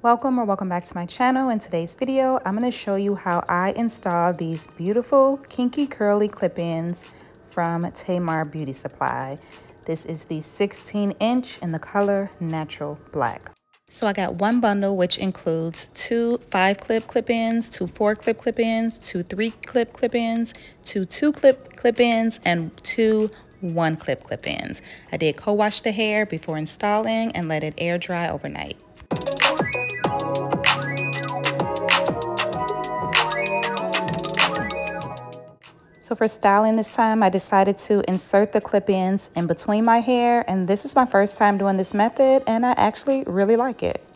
Welcome back to my channel. In today's video, I'm going to show you how I install these beautiful kinky curly clip-ins from Tamar Beauty Supply. This is the 16-inch in the color Natural Black. So I got one bundle which includes two 5-clip clip-ins, two 4-clip clip-ins, two 3-clip clip-ins, two 2-clip clip-ins, and two 1-clip clip-ins. I did co-wash the hair before installing and let it air dry overnight. So for styling this time, I decided to insert the clip-ins in between my hair, and this is my first time doing this method, and I actually really like it.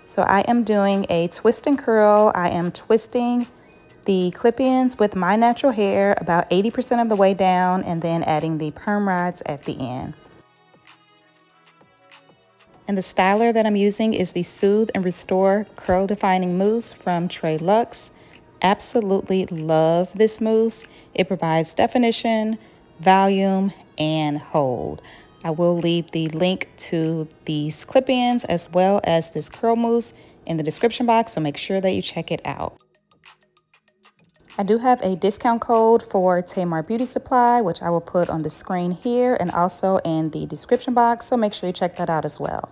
So I am doing a twist and curl. I am twisting the clip-ins with my natural hair about 80% of the way down, and then adding the perm rods at the end. And the styler that I'm using is the Soothe and Restore Curl Defining Mousse from Trey Luxe. Absolutely love this mousse. It provides definition, volume, and hold. I will leave the link to these clip-ins as well as this curl mousse in the description box, so make sure that you check it out. I do have a discount code for Tamar Beauty Supply, which I will put on the screen here and also in the description box, so make sure you check that out as well.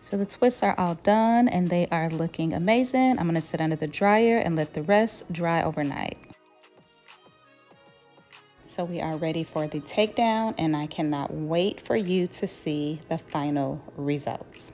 So the twists are all done and they are looking amazing. I'm gonna sit under the dryer and let the rest dry overnight. So we are ready for the takedown, and I cannot wait for you to see the final results.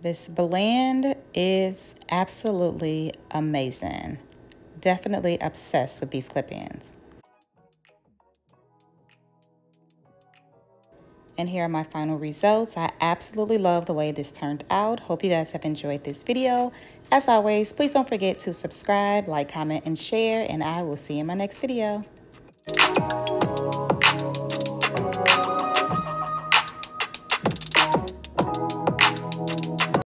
This blend is absolutely amazing. Definitely obsessed with these clip-ins. And here are my final results. I absolutely love the way this turned out. Hope you guys have enjoyed this video. As always, please don't forget to subscribe, like, comment, and share, and I will see you in my next video.